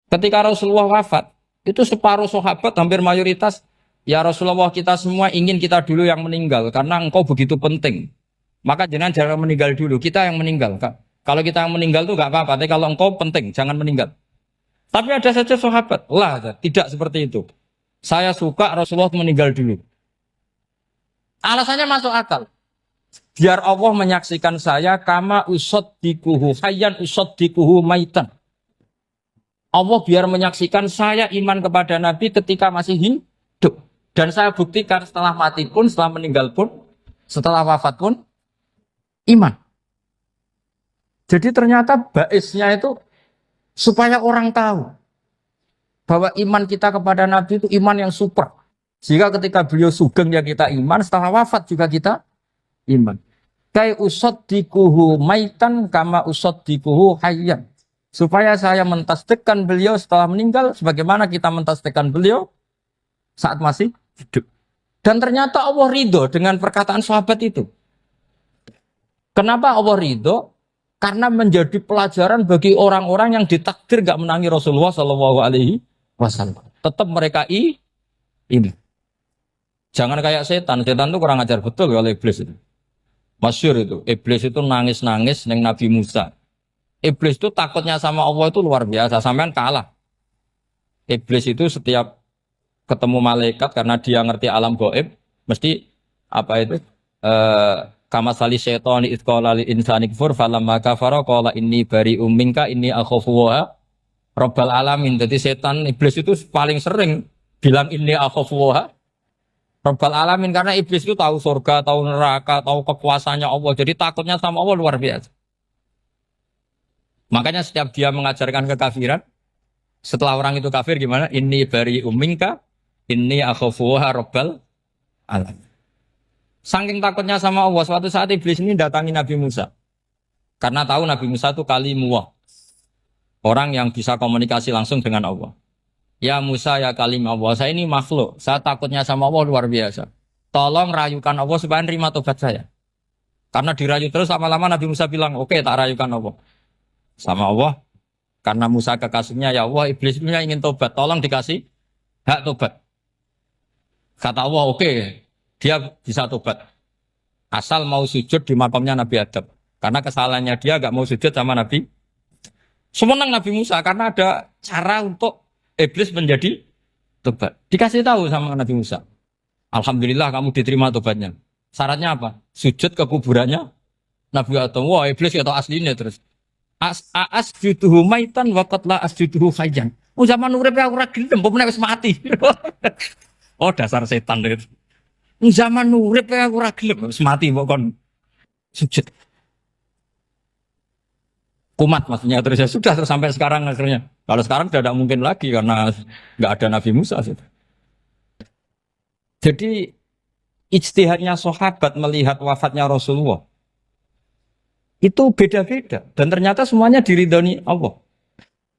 Ketika Rasulullah wafat, itu separuh sahabat hampir mayoritas, ya Rasulullah kita semua ingin kita dulu yang meninggal karena engkau begitu penting. Maka jangan meninggal dulu, kita yang meninggal. Kak. Kalau kita yang meninggal tuh gak apa-apa, tapi kalau engkau penting, jangan meninggal. Tapi ada saja sahabat, lah tidak seperti itu. Saya suka Rasulullah meninggal dulu. Alasannya masuk akal. Biar Allah menyaksikan saya kama usaddikuhu hayyan usaddikuhu maitan. Allah biar menyaksikan saya iman kepada Nabi ketika masih hidup. Dan saya buktikan setelah mati pun, setelah meninggal pun, setelah wafat pun, iman. Jadi ternyata baisnya itu supaya orang tahu bahwa iman kita kepada Nabi itu iman yang super. Jika ketika beliau sugeng ya kita iman, setelah wafat juga kita iman. Kai usaddikuhu maitan kama usaddikuhu hayyan. Supaya saya mentasdikkan beliau setelah meninggal sebagaimana kita mentasdikkan beliau saat masih hidup. Dan ternyata Allah ridho dengan perkataan sahabat itu. Kenapa Allah ridho? Karena menjadi pelajaran bagi orang-orang yang ditakdir gak menangi Rasulullah SAW. Tetap mereka ini. Jangan kayak setan. Setan itu kurang ajar betul oleh iblis itu. Masyhur itu. Iblis itu nangis-nangis neng Nabi Musa. Iblis itu takutnya sama Allah itu luar biasa. Sampean kalah. Iblis itu setiap ketemu malaikat karena dia ngerti alam gaib, mesti apa itu? Kama sali syaitani idqala lil insani kfur falamma kafara qala inni bari'um minka inni akhafu wa rabbal alamin. Jadi setan iblis itu paling sering bilang inni akhafu wa rabbal alamin karena iblis itu tahu surga, tahu neraka, tahu kekuasaannya Allah. Jadi takutnya sama Allah luar biasa. Makanya setiap dia mengajarkan kekafiran, setelah orang itu kafir gimana? Inni bari'um minka inni akhafu wa rabbal alamin. Saking takutnya sama Allah, suatu saat iblis ini datangi Nabi Musa. Karena tahu Nabi Musa itu kalimullah. Orang yang bisa komunikasi langsung dengan Allah. Ya Musa ya kalim Allah, saya ini makhluk. Saya takutnya sama Allah luar biasa. Tolong rayukan Allah supaya nerima tobat saya. Karena dirayu terus lama-lama Nabi Musa bilang, oke, tak rayukan Allah. Sama Allah. Karena Musa kekasihnya, ya Allah iblis ini ingin tobat. Tolong dikasih hak tobat. Kata Allah, oke. Dia bisa tobat. Asal mau sujud di makamnya Nabi Adam. Karena kesalahannya dia gak mau sujud sama Nabi. Semenang Nabi Musa karena ada cara untuk iblis menjadi tobat. Dikasih tahu sama Nabi Musa. Alhamdulillah kamu diterima tobatnya. Syaratnya apa? Sujud ke kuburannya Nabi Adam. Wah iblis atau aslinya terus. Asjuduhu maitan wa qatla asjuduhu hayyan. Oh zaman urip aku ora gelem, mbok wis mati. Oh dasar setan itu. Zaman urip aku ora gelem wis mati kok kon sujud. Kumat maksudnya terus ya sudah terus sampai sekarang akhirnya. Kalau sekarang tidak mungkin lagi karena nggak ada Nabi Musa. Jadi ijtihadnya sahabat melihat wafatnya Rasulullah itu beda-beda dan ternyata semuanya diridhoni Allah.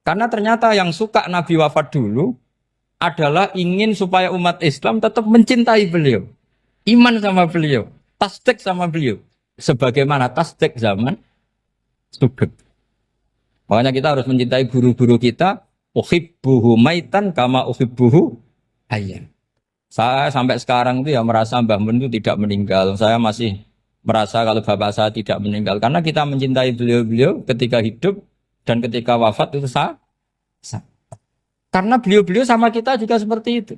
Karena ternyata yang suka Nabi wafat dulu adalah ingin supaya umat Islam tetap mencintai beliau. Iman sama beliau, tasdik sama beliau. Sebagaimana tasdik zaman sugeng. Makanya kita harus mencintai guru-guru kita. Uhibbuhu maitan kama uhibbuhu hayyan. Saya sampai sekarang itu ya merasa Mbah Mun itu tidak meninggal. Saya masih merasa kalau bapak saya tidak meninggal. Karena kita mencintai beliau-beliau ketika hidup dan ketika wafat itu sama. Karena beliau-beliau sama kita juga seperti itu.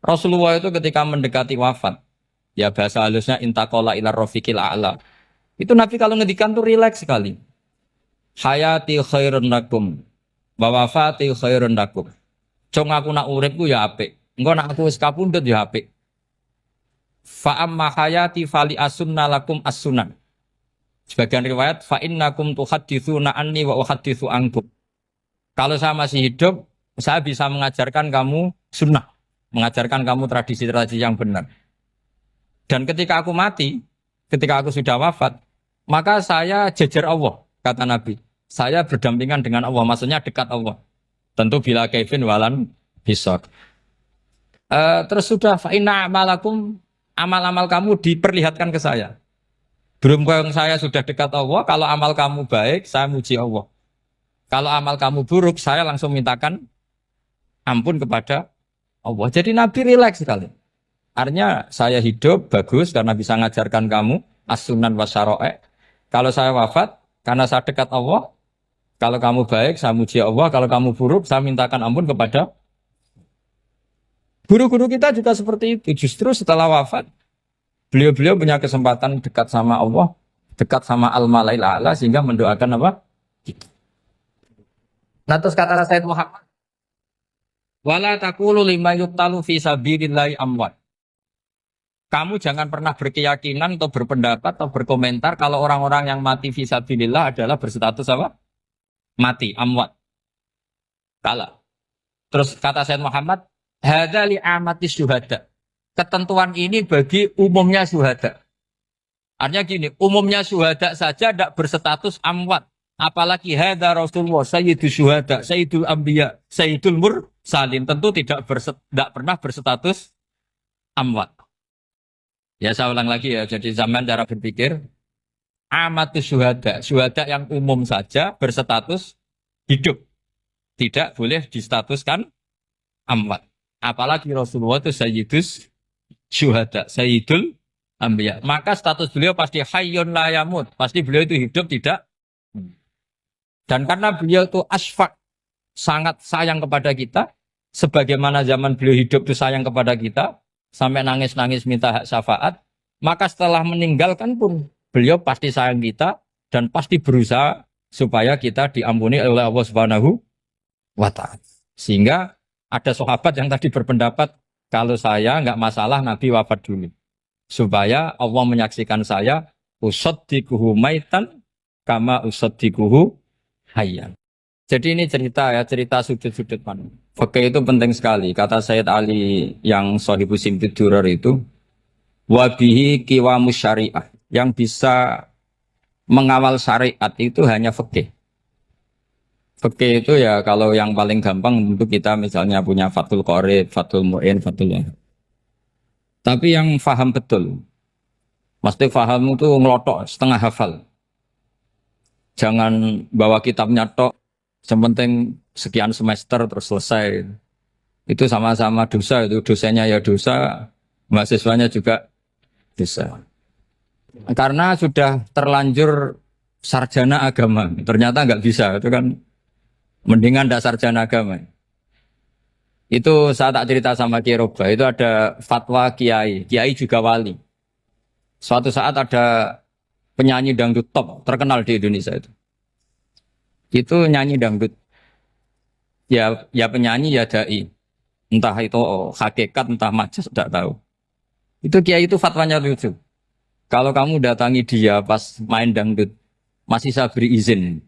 Rasulullah itu ketika mendekati wafat, ya bahasa halusnya intaqala ila rafiqil a'la. Itu Nabi kalau ngedikan tuh rileks sekali. Hayati khairun lakum wa wafati khairun lakum. Cung aku nak uripku ya apik. Engko nak aku wis kapundhut ya apik. Fa amma hayati fali asunna lakum as-sunan. Sebagian riwayat fa innakum tuhadditsuna anni wa uhadditsu ankum. Kalau saya masih hidup, saya bisa mengajarkan kamu sunnah. Mengajarkan kamu tradisi-tradisi yang benar. Dan ketika aku mati, ketika aku sudah wafat, maka saya jejer Allah, kata Nabi. Saya berdampingan dengan Allah, maksudnya dekat Allah. Tentu bila kaifin walan hisab. Terus sudah fa'inna amalakum, amal-amal kamu diperlihatkan ke saya. Belum yang saya sudah dekat Allah, kalau amal kamu baik, saya muji Allah. Kalau amal kamu buruk, saya langsung mintakan ampun kepada Allah. Jadi Nabi rileks sekali. Artinya saya hidup bagus karena bisa ngajarkan kamu as-sunan wa syara'i'. Kalau saya wafat karena saya dekat Allah, kalau kamu baik saya muji Allah, kalau kamu buruk saya mintakan ampun kepada guru-guru kita juga seperti itu. Justru setelah wafat beliau-beliau punya kesempatan dekat sama Allah, dekat sama al-malail a'la sehingga mendoakan apa? Nah terus kata Sayyid Muhammad, wala taqulu lima yuqtalu fi sabilillahi amwat. Kamu jangan pernah berkeyakinan atau berpendapat atau berkomentar kalau orang-orang yang mati fi sabilillah adalah berstatus apa? Mati, amwat. Kalah. Terus kata Sayyid Muhammad, hadza li amatis syuhada. Ketentuan ini bagi umumnya syuhada. Artinya gini, umumnya syuhada saja tidak berstatus amwat. Apalagi hadza Rasulullah, sayyidus syuhada, sayyidul anbiya, sayyidul mursalin. Tentu tidak pernah berstatus amwat. Ya saya ulang lagi ya, jadi zaman cara berpikir, amatus syuhada, syuhada yang umum saja berstatus hidup. Tidak boleh distatuskan amwat. Apalagi Rasulullah itu sayyidus syuhada, sayyidul anbiya. Maka status beliau pasti hayyun la yamut. Pasti beliau itu hidup tidak. Dan karena beliau itu asfaq, sangat sayang kepada kita, sebagaimana zaman beliau hidup itu sayang kepada kita, sampai nangis-nangis minta hak syafaat, maka setelah meninggalkan pun beliau pasti sayang kita dan pasti berusaha supaya kita diampuni oleh Allah Subhanahu wa ta'ala. Sehingga ada sahabat yang tadi berpendapat kalau saya nggak masalah Nabi wafat dulu. Supaya Allah menyaksikan saya usaddiquhu maitan kama usaddiquhu hayyan. Jadi ini cerita ya, cerita sudut-sudut pandang. Fikih itu penting sekali. Kata Sayyid Ali yang Shahibu Simtud Durar itu, wabihi qiwamus syariah. Yang bisa mengawal syariat itu hanya fikih. Fikih itu ya kalau yang paling gampang untuk kita misalnya punya Fathul Qorib, Fathul Mu'in, Fathul Wahab. Tapi yang faham betul, mesti faham itu ngelotok setengah hafal. Jangan bawa kitabnya tok, sementing sekian semester terus selesai. Itu sama-sama dosa, itu dosanya ya dosa, mahasiswanya juga dosa. Karena sudah terlanjur sarjana agama, ternyata nggak bisa, itu kan mendingan ndak sarjana agama. Itu saya tak cerita sama Kiai Roba, itu ada fatwa Kiai, Kiai juga wali. Suatu saat ada penyanyi dangdut top terkenal di Indonesia itu. Itu nyanyi dangdut. Ya penyanyi ya dai. Entah itu hakikat entah majas tidak tahu. Itu Kiai itu fatwanya lucu. Kalau kamu datangi dia pas main dangdut masih saya beri izin.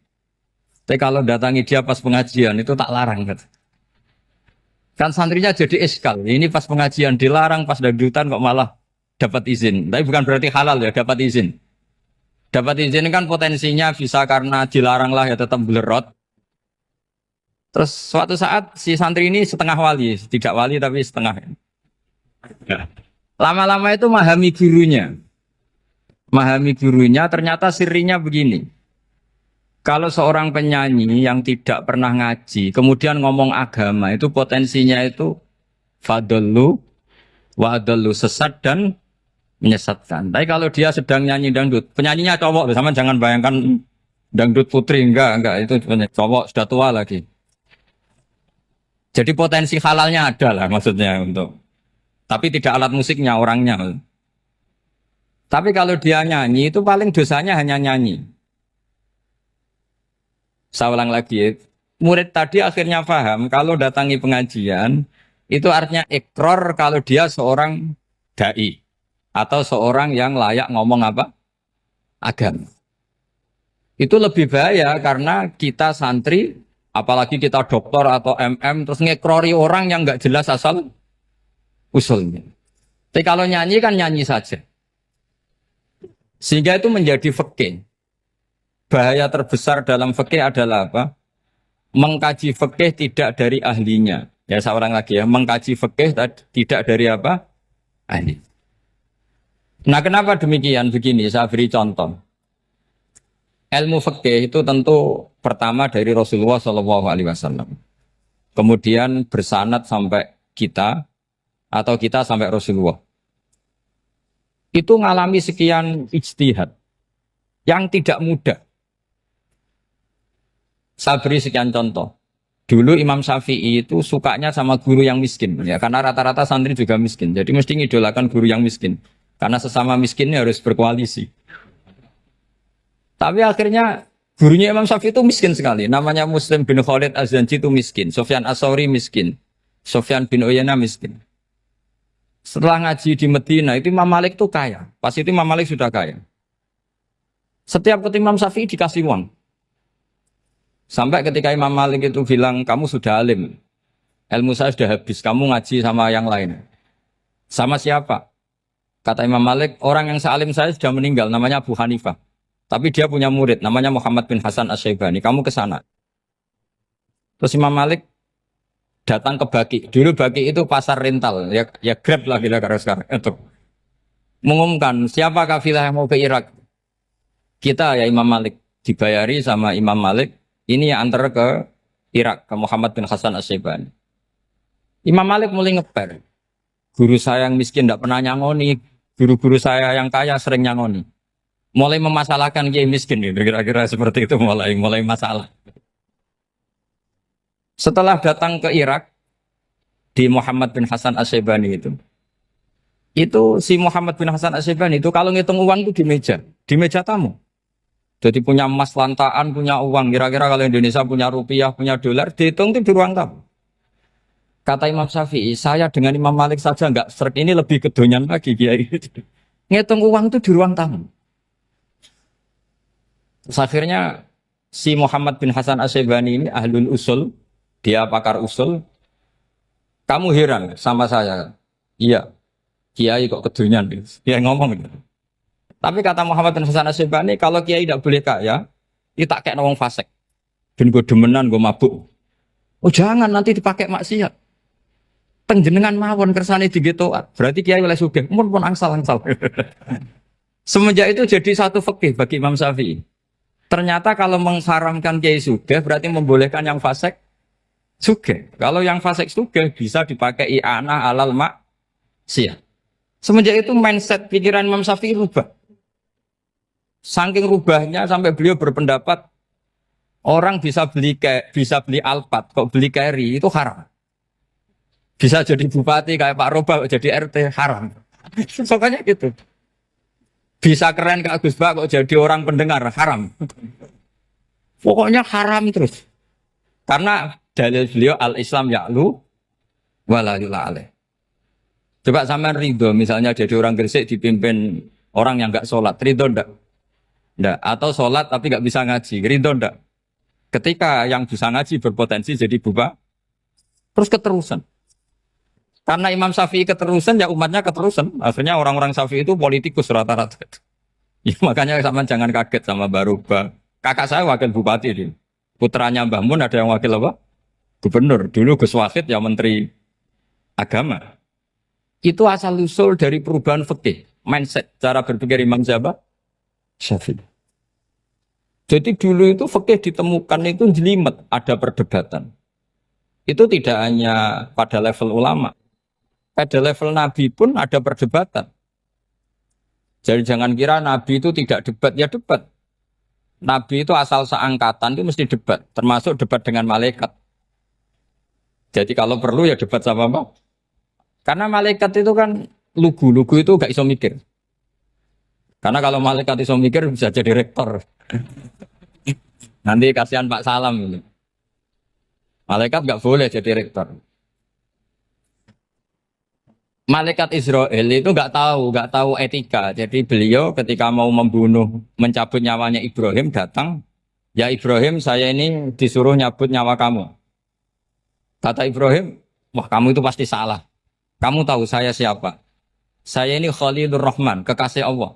Tapi kalau datangi dia pas pengajian itu tak larang kan. Kan santrinya jadi eskal. Ini pas pengajian dilarang, pas dangdutan kok malah dapat izin. Tapi bukan berarti halal ya, dapat izin. Dapat izin kan potensinya bisa karena dilarang lah ya tetap belerot. Terus suatu saat si santri ini setengah wali, tidak wali tapi setengah. Lama-lama itu memahami gurunya. Memahami gurunya ternyata sirinya begini. Kalau seorang penyanyi yang tidak pernah ngaji, kemudian ngomong agama, itu potensinya itu fadallu wa adallu, sesat dan menyesatkan. Tapi kalau dia sedang nyanyi dangdut, penyanyinya cowok, sama jangan bayangkan dangdut putri, enggak, itu cowok sudah tua lagi. Jadi potensi halalnya ada lah maksudnya untuk, tapi tidak alat musiknya, orangnya. Tapi kalau dia nyanyi, itu paling dosanya hanya nyanyi. Saya ulang lagi ya. Murid tadi akhirnya paham kalau datangi pengajian itu artinya ikrar kalau dia seorang dai atau seorang yang layak ngomong apa? Agama. Itu lebih bahaya karena kita santri, apalagi kita doktor atau MM terus ngekrori orang yang nggak jelas asal usulnya. Tapi kalau nyanyi kan nyanyi saja. Sehingga itu menjadi fikih. Bahaya terbesar dalam fikih adalah apa? Mengkaji fikih tidak dari ahlinya. Ya saya ulang lagi ya, mengkaji fikih tidak dari apa? Ahli. Nah kenapa demikian? Begini, saya beri contoh. ilmu fikih itu tentu pertama dari Rasulullah Shallallahu Alaihi Wasallam. Kemudian bersanad sampai kita atau kita sampai Rasulullah. Itu ngalami sekian ijtihad yang tidak mudah. Saya beri sekian contoh. Dulu Imam Syafi'i itu sukanya sama guru yang miskin, ya karena rata-rata santri juga miskin. Jadi mesti ngidolakan guru yang miskin, karena sesama miskinnya harus berkoalisi. Tapi akhirnya gurunya Imam Syafi'i itu miskin sekali. Namanya Muslim bin Khalid Az-Zanji itu miskin, Sufyan As-Tsauri miskin, Sufyan bin Uyainah miskin. Setelah ngaji di Medina itu Imam Malik itu kaya. Pas itu Imam Malik sudah kaya. Setiap ketemu Imam Syafi'i dikasih uang. Sampai ketika Imam Malik itu bilang, kamu sudah alim, ilmu saya sudah habis, kamu ngaji sama yang lain. Sama siapa? Kata Imam Malik, orang yang sealim saya sudah meninggal, namanya Abu Hanifah. Tapi dia punya murid, namanya Muhammad bin Hasan Asy-Syaibani, kamu ke sana. Terus Imam Malik datang ke Baki. Dulu Baki itu pasar rental, ya Grab lah kira-kira sekarang. Untuk mengumumkan, siapa kafilah yang mau ke Irak? Kita ya Imam Malik, dibayari sama Imam Malik. Ini yang antar ke Irak, ke Muhammad bin Hasan Asy-Syaibani. Imam Malik mulai ngeper. Guru saya yang miskin tidak pernah nyangoni, guru-guru saya yang kaya sering nyangoni. Mulai memasalahkan kiai miskin gitu, kira-kira seperti itu mulai masalah. Setelah datang ke Irak di Muhammad bin Hasan Asy-Syaibani itu si Muhammad bin Hasan Asy-Syaibani itu kalau ngitung uang itu di meja tamu. Jadi punya emas lantaan, punya uang. Kira-kira kalau Indonesia punya rupiah, punya dolar, dihitung itu di ruang tamu. Kata Imam Syafi'i, saya dengan Imam Malik saja nggak seret, ini lebih kedonyan lagi kiai. Ngitung uang itu di ruang tamu. Terus akhirnya si Muhammad bin Hasan Asy-Syaibani ini ahlul usul, dia pakar usul. Kamu heran sama saya? Iya, kiai kok kedonyan. Dia ngomong gitu. Tapi kata Muhammad bin Hasan Asy-Syaibani, kalau kiai tidak boleh kaya, itu tak kayak nawang fasik. Ben gue demenan, gue mabuk. Oh jangan, nanti dipakai maksiat. Tengjenengan mawon kersane digetoat. Berarti kiai oleh sugih, pun angsal-angsal. Semenjak itu jadi satu fikih bagi Imam Syafi'i. Ternyata kalau mengharamkan kiai sugih, berarti membolehkan yang fasik sugih. Kalau yang fasik sugih bisa dipakai i'anah alal maksiat. Semenjak itu mindset pikiran Imam Syafi'i rubah. Saking rubahnya sampai beliau berpendapat orang bisa beli Alphard, kok beli carry itu haram. Bisa jadi bupati kayak Pak Roba, kok jadi RT haram. Pokoknya gitu. Bisa keren kayak Gus Bak, kok jadi orang pendengar haram. Pokoknya haram terus. Karena dalil beliau al-Islam ya'lu wala yula alaih. Coba sampean ridho misalnya jadi orang Gresik dipimpin orang yang enggak sholat, ridho ndak? Ndak. Atau sholat tapi nggak bisa ngaji, ridho ndak? Ketika yang bisa ngaji berpotensi jadi buba, terus keterusan. Karena Imam Syafi'i keterusan, ya umatnya keterusan. Akhirnya orang-orang Syafi'i itu politikus rata-rata. Ya, makanya sama jangan kaget sama Baruba. Kakak saya wakil bupati ini. Putranya Mbah Mun ada yang wakil apa? Gubernur. Dulu Gus Wahid ya menteri agama. Itu asal usul dari perubahan fikih, mindset, cara berpikir Imam Syafi'i. Jadi dulu itu fikih ditemukan itu jelimet, ada perdebatan. Itu tidak hanya pada level ulama, pada level Nabi pun ada perdebatan. Jadi jangan kira Nabi itu tidak debat, ya debat. Nabi itu asal seangkatan itu mesti debat, termasuk debat dengan malaikat. Jadi kalau perlu ya debat sama apa? Karena malaikat itu kan lugu itu gak iso mikir. Karena kalau malaikat iso mikir bisa jadi rektor. Nanti kasihan Pak Salam ini. Malaikat gak boleh jadi rektor. Malaikat Israel itu gak tahu etika. Jadi beliau ketika mau mencabut nyawanya Ibrahim datang, ya Ibrahim saya ini disuruh nyabut nyawa kamu. Kata Ibrahim, wah kamu itu pasti salah. Kamu tahu saya siapa? Saya ini Khalilur Rahman, kekasih Allah.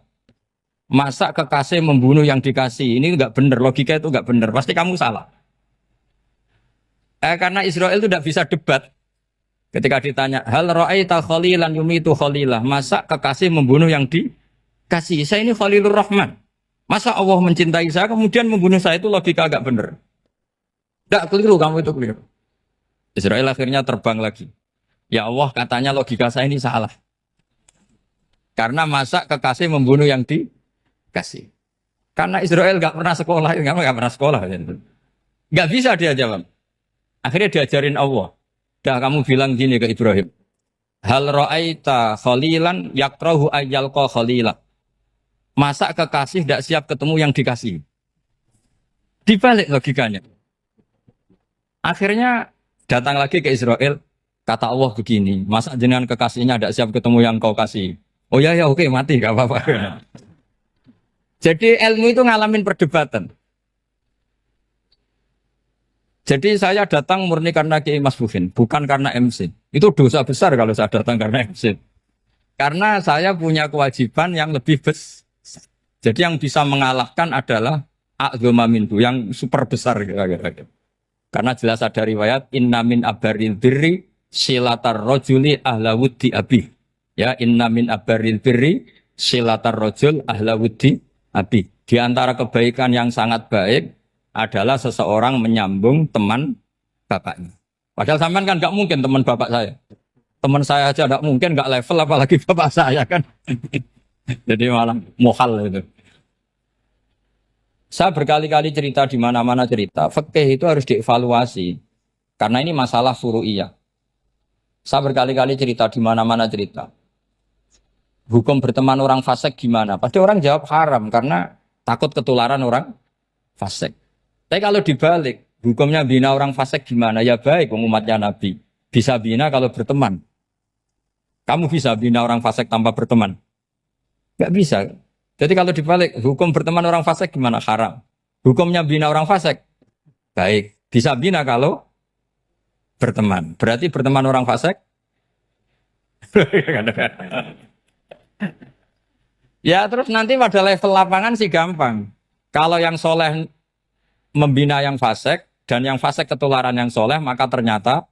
Masa kekasih membunuh yang dikasih? Ini enggak benar, logika itu enggak benar. Pasti kamu salah. Karena Israel itu tidak bisa debat. Ketika ditanya, hal ra'aita khalilan yumitu khalilah. Masa kekasih membunuh yang dikasih? Saya ini Khalilur Rahman. Masa Allah mencintai saya kemudian membunuh saya itu logika agak bener. Tidak keliru, kamu itu keliru. Israel akhirnya terbang lagi. Ya Allah, katanya logika saya ini salah. Karena masa kekasih membunuh yang dikasih. Karena Israel nggak pernah sekolah, nggak pernah sekolah. Nggak bisa dia jawab. Akhirnya diajarin Allah. Dah kamu bilang gini ke Ibrahim. Hal ra'aita khalilan yakrahu ayyalqa khalila. Masa kekasih tidak siap ketemu yang dikasih. Dibalik logikanya. Akhirnya datang lagi ke Israel. Kata Allah begini. Masa jenengan kekasihnya tidak siap ketemu yang kau kasih. Oh ya ya oke mati gak apa-apa. Jadi ilmu itu ngalamin perdebatan. Jadi saya datang murni karena Kiai Mas Bukin, bukan karena MC. Itu dosa besar kalau saya datang karena MC. Karena saya punya kewajiban yang lebih besar. Jadi yang bisa mengalahkan adalah a'dzama minhu, yang super besar. Karena jelas ada riwayat inna min abaril birri silatar rojuli ahla wuddi abi. Ya, inna min abaril birri silatar rojul ahla wuddi abi. Di antara kebaikan yang sangat baik adalah seseorang menyambung teman bapaknya. Padahal sampean kan nggak mungkin teman bapak saya. Teman saya aja nggak mungkin, nggak level apalagi bapak saya kan. Jadi malah mohal itu. Saya berkali-kali cerita di mana-mana cerita. Fikih itu harus dievaluasi. Karena ini masalah furu'iyah. Saya berkali-kali cerita di mana-mana cerita. Hukum berteman orang fasik gimana? Pasti orang jawab haram karena takut ketularan orang fasik. Tapi kalau dibalik, hukumnya bina orang fasik gimana? Ya baik, umatnya Nabi. Bisa bina kalau berteman. Kamu bisa bina orang fasik tanpa berteman? Gak bisa. Jadi kalau dibalik, hukum berteman orang fasik gimana? Haram. Hukumnya bina orang fasik? Baik. Bisa bina kalau berteman. Berarti berteman orang fasik? Ya terus nanti pada level lapangan sih gampang. Kalau yang soleh membina yang fasik dan yang fasik ketularan yang soleh, maka ternyata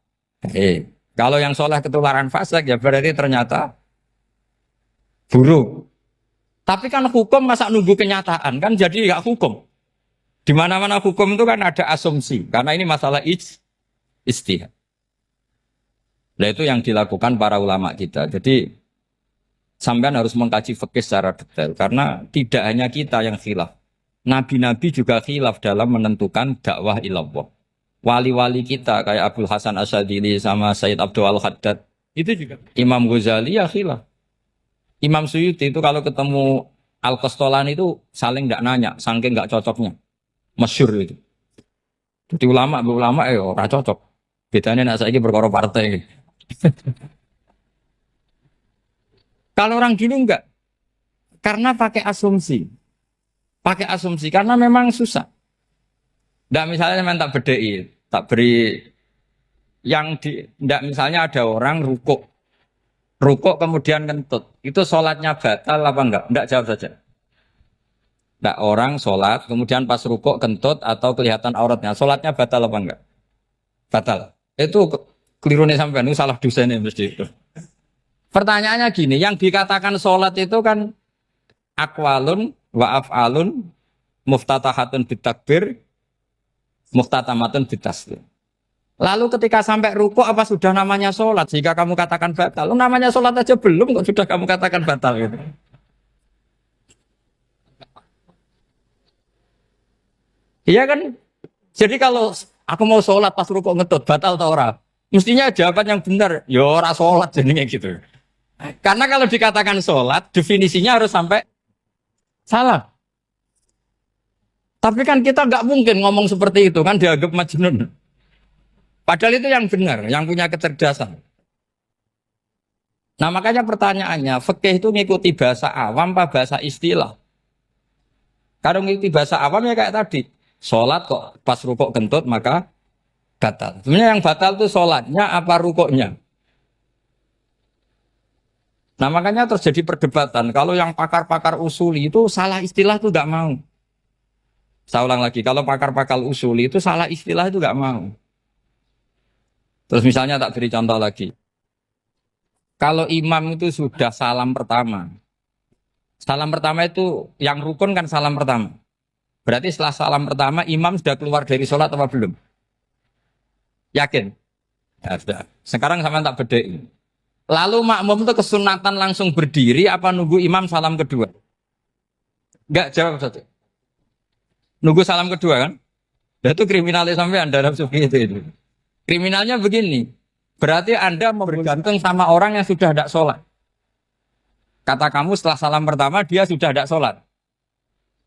kalau yang soleh ketularan fasik ya berarti ternyata buruk. Tapi kan hukum masa nunggu kenyataan kan jadi nggak hukum. Di mana-mana hukum itu kan ada asumsi karena ini masalah ijtihad. Nah itu yang dilakukan para ulama kita. Jadi sampean harus mengkaji fikih secara detail karena tidak hanya kita yang khilaf. Nabi-nabi juga khilaf dalam menentukan dakwah ilallah. Wali-wali kita kayak Abdul Hasan Asyadili sama Sayyid Abdul Al-Haddad itu juga. Imam Ghazali ya khilaf. Imam Suyuti itu kalau ketemu Al-Qastolani itu saling tidak nanya, saking nggak cocoknya. Masyhur itu. Jadi ulama ora cocok. Bedanya nak saiki perkara partai. Kalau orang gini enggak. Karena pakai asumsi. Pakai asumsi karena memang susah. Nggak misalnya memang tak bedai, tak beri yang di nggak misalnya ada orang rukuk kemudian kentut. Itu sholatnya batal apa enggak? Enggak, jawab saja. Enggak, orang sholat kemudian pas rukuk kentut atau kelihatan auratnya, sholatnya batal apa enggak? Batal. Itu keliru nih sampean, itu salah dosennya mesti itu. Pertanyaannya gini, yang dikatakan sholat itu kan aqwalun wa af'alun muftatahatun bitakbir muftatamatun bitaslim. Lalu ketika sampai ruku apa sudah namanya sholat jika kamu katakan batal? Namanya sholat aja belum kok sudah kamu katakan batal gitu. Iya kan? Jadi kalau aku mau sholat pas ruku ngetut batal atau ora? Mestinya jawaban yang benar, ya ora sholat jadinya gitu. Karena kalau dikatakan sholat definisinya harus sampai salah. Tapi kan kita nggak mungkin ngomong seperti itu kan dianggap majnun. Padahal itu yang benar, yang punya kecerdasan. Nah makanya pertanyaannya, fikih itu ngikuti bahasa awam apa bahasa istilah? Kalau ngikuti bahasa awam ya kayak tadi, sholat kok pas rukuk kentut maka batal. Sebenarnya yang batal itu sholatnya apa rukuknya? Nah makanya terjadi perdebatan. Kalau yang pakar-pakar usuli itu salah istilah itu nggak mau. Saya ulang lagi, kalau pakar-pakar usuli itu salah istilah itu nggak mau. Terus misalnya tak beri contoh lagi. Kalau imam itu sudah salam pertama, Salam pertama itu yang rukun kan salam pertama. Berarti setelah salam pertama imam sudah keluar dari sholat apa belum? Yakin? Ya sudah. Sekarang sama tak bedain. Lalu makmum itu kesunatan langsung berdiri apa nunggu imam salam kedua? Enggak, jawab satu. Nunggu salam kedua kan? Nah, itu kriminalis sampai Anda nafsu itu. Kriminalnya begini. Berarti Anda bergantung sama orang yang sudah tidak sholat. Kata kamu setelah salam pertama dia sudah tidak sholat.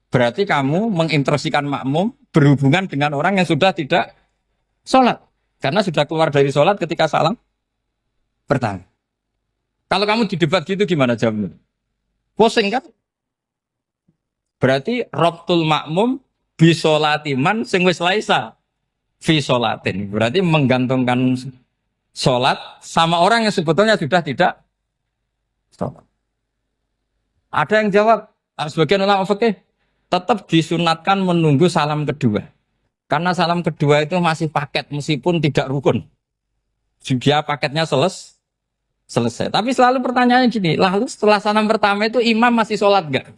Berarti kamu menginterosikan makmum berhubungan dengan orang yang sudah tidak sholat. Karena sudah keluar dari sholat ketika salam pertama. Kalau kamu di debat gitu gimana jawabnya? Pusing kan? Berarti robtul makmum bisolatiman sing wis laisa fi sholatin. Berarti menggantungkan sholat sama orang yang sebetulnya sudah tidak sholat. Ada yang jawab, sebagian ulama fikih tetap disunatkan menunggu salam kedua. Karena salam kedua itu masih paket meskipun tidak rukun. Dia paketnya selesai. Tapi selalu pertanyaannya gini, lalu setelah salam pertama itu imam masih sholat enggak?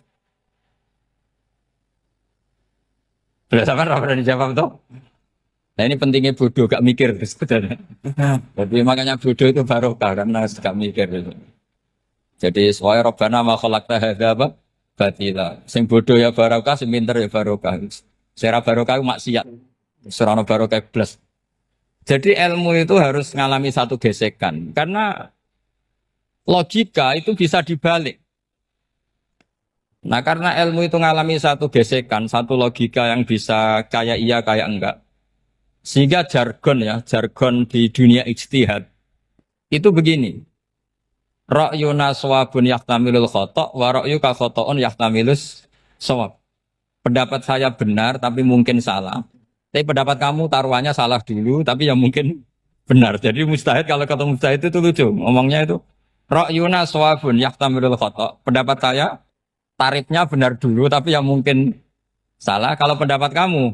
Sudah sama berani jawab toh? Nah ini pentingnya bodoh, gak mikir sebenarnya. Jadi makanya bodoh itu barokah karena gak mikir. Jadi soalnya Rabbana ma khalaqta hadza apa? Batila. Sing bodoh ya barokah, sing pinter ya barokah. Secara barokah itu maksiat. Serana barokah plus. Jadi ilmu itu harus mengalami satu gesekan karena logika itu bisa dibalik. Nah karena ilmu itu mengalami satu gesekan, satu logika yang bisa kayak iya kayak enggak. Sehingga jargon di dunia ijtihad itu begini. Ra'yuna shawabun yahtamilul khata' wa ra'yuka khata'un yahtamilus shawab. Pendapat saya benar tapi mungkin salah. Tapi pendapat kamu taruhannya salah dulu tapi yang mungkin benar. Jadi mustahid kalau kata mustahid itu lucu. Ngomongnya itu ra'yuna shawabun yahtamilul khata'. Pendapat saya tarifnya benar dulu tapi yang mungkin salah. Kalau pendapat kamu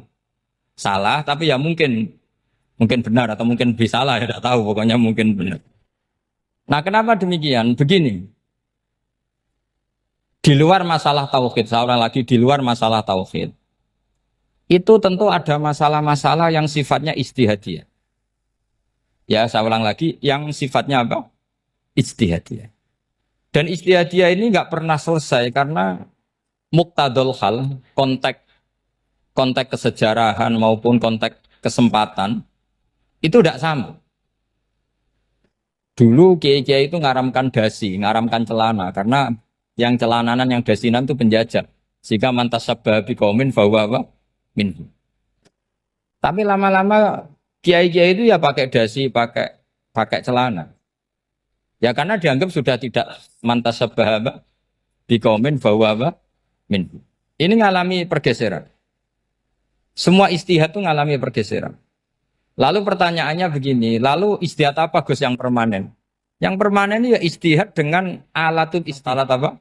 salah tapi ya mungkin benar atau mungkin bisa salah ya tidak tahu pokoknya mungkin benar. Nah kenapa demikian? Begini, di luar masalah tauhid, saya ulang lagi di luar masalah tauhid, itu tentu ada masalah-masalah yang sifatnya ijtihadiyah. Ya saya ulang lagi, yang sifatnya apa? Ijtihadiyah. Dan ijtihadiyah ini nggak pernah selesai karena muqtadul hal, konteks kesejarahan maupun konteks kesempatan itu tidak sama. Dulu kiai-kiai itu ngaramkan dasi, ngaramkan celana karena yang celananan yang dasinan itu penjajah. Sehingga mantas sabab biqaumin bahwa minhu. Tapi lama-lama kiai-kiai itu ya pakai dasi, pakai celana. Ya karena dianggap sudah tidak mantas sabab biqaumin bahwa minhu. Ini ngalami pergeseran. Semua istihad itu ngalami pergeseran. Lalu pertanyaannya begini, lalu istihad apa Gus yang permanen? Yang permanen ya istihad dengan alat apa?